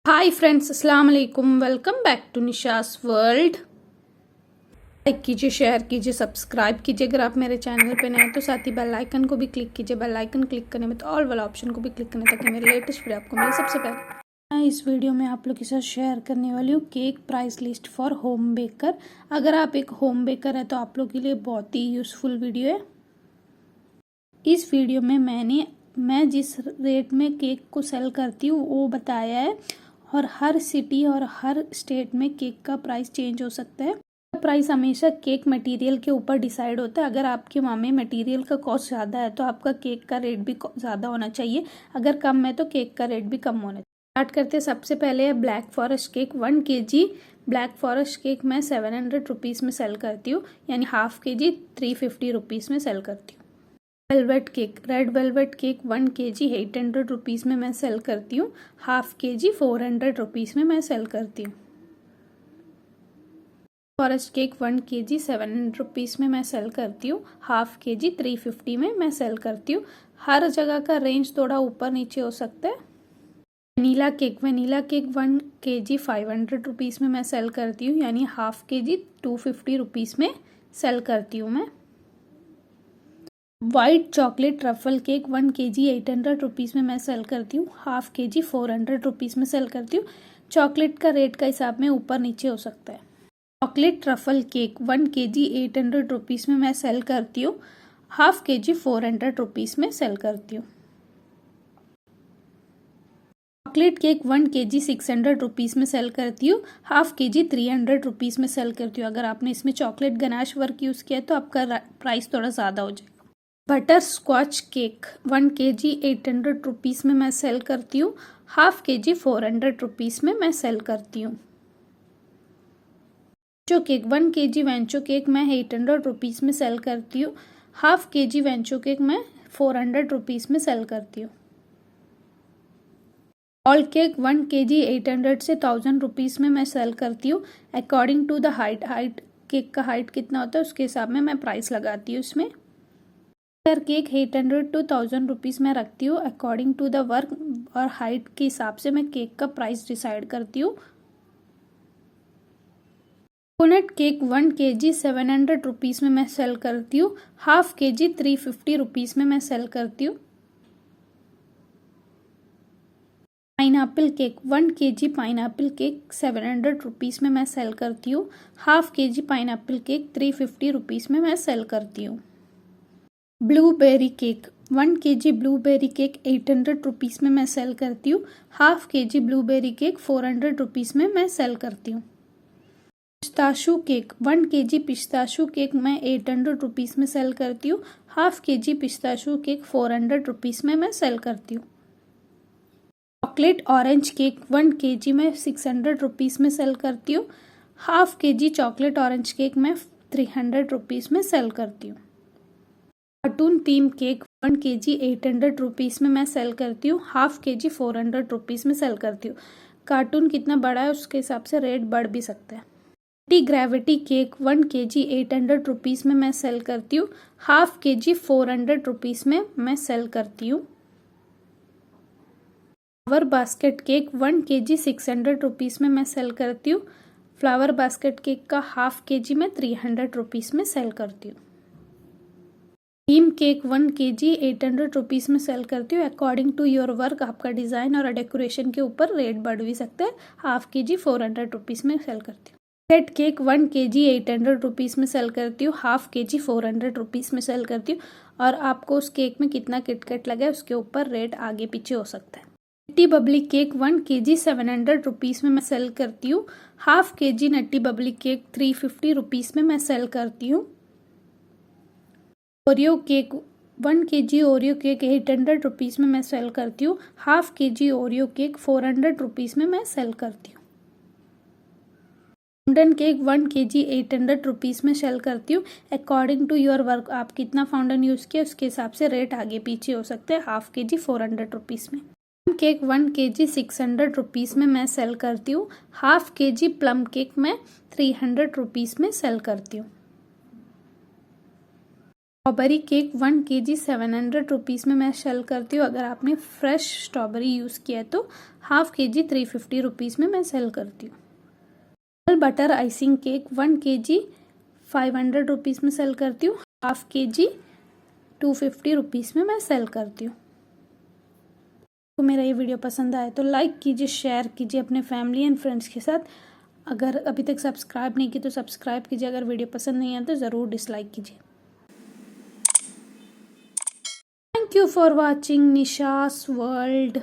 हाय friends, अस्सलाम वालेकुम। Welcome back to Nisha's world. Like कीजिए, शेयर कीजिए, सब्सक्राइब कीजिए अगर आप मेरे चैनल पे नए हैं तो साथ ही बेल आइकन को भी क्लिक कीजिए। बेल आइकन क्लिक करने में तो ऑल वाला ऑप्शन को भी क्लिक करने ताकि मेरे लेटेस्ट वीडियो आपको मिले सबसे पहले। मैं इस वीडियो में आप लोग के साथ शेयर करने वाली हूँ cake price list for home baker. अगर आप एक होम बेकर है तो आप लोग के लिए बहुत ही यूज़फुल वीडियो है। इस वीडियो में मैं जिस रेट में केक को सेल करती हूँ वो बताया है, और हर सिटी और हर स्टेट में केक का प्राइस चेंज हो सकता है। प्राइस हमेशा केक मटेरियल के ऊपर डिसाइड होता है। अगर आपके वहाँ में मटेरियल का कॉस्ट ज़्यादा है तो आपका केक का रेट भी ज़्यादा होना चाहिए, अगर कम है तो केक का रेट भी कम होना चाहिए। स्टार्ट करते हैं। सबसे पहले है black forest cake 1 kg। Black forest cake मैं 700 रुपीज़ में सेल करती हूँ, यानी हाफ kg 350 रुपीज़ में सेल करती हूँ। Velvet cake, red velvet cake 1 kg 800 rupees में मैं सेल करती हूँ, हाफ kg 400 रुपीज़ में मैं सेल करती हूँ। फॉरेस्ट केक 1 kg 700 रुपीज़ में मैं सेल करती हूँ, हाफ kg 350 में मैं सेल करती हूँ। हर जगह का रेंज थोड़ा ऊपर नीचे हो सकता है। वनीला केक 1 kg 500 रुपीज़ में मैं सेल करती हूँ, यानी हाफ kg 250 रुपीज़ में सेल करती हूँ मैं। White chocolate truffle cake 1 kg 800 rupees में मैं सेल करती हूँ, हाफ kg 400 रुपीज़ में सेल करती हूँ। चॉकलेट का रेट का हिसाब में ऊपर नीचे हो सकता है। Chocolate truffle cake 1 kg 800 rupees में मैं सेल करती हूँ, हाफ kg 400 रुपीज़ में सेल करती हूँ। चॉकलेट केक 1 kg 600 रुपीज़ में सेल करती हूँ, हाफ kg 300 रुपीज़ में सेल करती हूँ। अगर आपने इसमें चॉकलेट गनाश वर्क यूज़ किया है तो आपका प्राइस थोड़ा ज़्यादा हो जाएगा। Butter scotch cake 1 kg 800 rupees में मैं सेल करती हूँ, हाफ kg 400 रुपीज़ में मैं सेल करती हूँ। वेंचो केक 1 kg वेंचो केक मैं 800 रुपीज़ में सेल करती हूँ, हाफ kg वेंचो केक मैं 400 रुपीज़ में सेल करती हूँ। ऑल केक 1 kg 800 से 1000 रुपीज़ में मैं सेल करती हूँ, according to the height cake का हाइट कितना होता है उसके हिसाब में मैं प्राइस लगाती हूँ इसमें। केक 800 to 1000 रुपीज़ में रखती हूँ, अकॉर्डिंग टू द वर्क और हाइट के हिसाब से मैं केक का प्राइस डिसाइड करती हूँ। कोकोनट केक 1 kg 700 रुपीज़ में मैं सेल करती हूँ, हाफ kg 350 रुपीज़ में मैं सेल करती हूँ। Pineapple cake 1 kg pineapple cake 700 rupees में मैं सेल करती हूँ, half kg pineapple cake 350 rupees में मैं सेल करती हूँ। Blueberry cake 1 kg blueberry cake 800 rupees में मैं सेल करती हूँ, half kg blueberry cake 400 rupees में मैं सेल करती हूँ। Pistachio cake 1 kg pistachio cake मैं 800 रुपीज़ में सेल करती हूँ, half kg pistachio cake 400 rupees में मैं सेल करती हूँ। चॉकलेट ऑरेंज केक 1 kg मैं 600 रुपीज़ में सेल करती हूँ, half kg chocolate orange cake मैं 300 रुपीज़ में सेल करती हूँ। Cartoon theme cake 1 kg 800 rupees में मैं सेल करती हूँ, हाफ kg 400 रुपीज़ में सेल करती हूँ। कार्टून कितना बड़ा है उसके हिसाब से रेट बढ़ भी सकता है। Anti gravity cake 1 kg 800 rupees में मैं सेल करती हूँ, हाफ kg 400 रुपीज़ में मैं सेल करती हूँ। Flower basket cake 1 kg 600 rupees में मैं सेल करती हूँ, फ्लावर बास्केट केक का हाफ kg मैं 300 रुपीज़ में सेल करती हूँ। थीम केक 1 kg 800 रुपीज़ में सेल करती हूँ, अकॉर्डिंग टू योर वर्क आपका डिज़ाइन और डेकोरेशन के ऊपर रेट बढ़ भी सकता है। हाफ kg 400 रुपीज़ में सेल करती हूँ। किटकैट केक 1 kg 800 रुपीज़ में सेल करती हूँ, हाफ kg 400 रुपीज़ में सेल करती हूँ, और आपको उस केक में कितना किटकैट लगा है उसके ऊपर रेट आगे पीछे हो सकता है। Nutty Babli cake 1 kg 700 rupees में मैं सेल करती हूँ, half kg Nutty Babli cake 350 rupees में मैं सेल करती हूँ। Oreo cake 1 kg Oreo cake 800 rupees में मैं सेल करती हूँ, half kg Oreo cake 400 rupees में मैं सेल करती हूँ। फाउंटेन केक 1 kg 800 रुपीज़ में सेल करती हूँ, अकॉर्डिंग टू योर वर्क आप कितना फाउंटेन यूज़ किया उसके हिसाब से रेट आगे पीछे हो सकते हैं। हाफ kg 400 रुपीज़ में। केक 1 kg 600 रुपीज़ में मैं सेल करती हूँ, हाफ kg प्लम केक मैं 300 रुपीज़ में सेल करती हूँ। स्ट्रॉबेरी केक 1 kg 700 रुपीज़ में मैं सेल करती हूँ। अगर आपने फ्रेश स्ट्रॉबेरी यूज़ किया है तो हाफ kg 350 रुपीज़ में मैं सेल करती हूँ। Butter icing cake 1 kg 500 rupees में सेल करती हूँ। हाफ kg 250 रुपीज़ में मैं सेल करती हूँ। तो मेरा ये वीडियो पसंद आए तो लाइक कीजिए, शेयर कीजिए अपने फैमिली एंड फ्रेंड्स के साथ। अगर अभी तक सब्सक्राइब नहीं की तो सब्सक्राइब कीजिए। अगर वीडियो पसंद नहीं आए तो ज़रूर डिसलाइक कीजिए। Thank you for watching Nisha's World.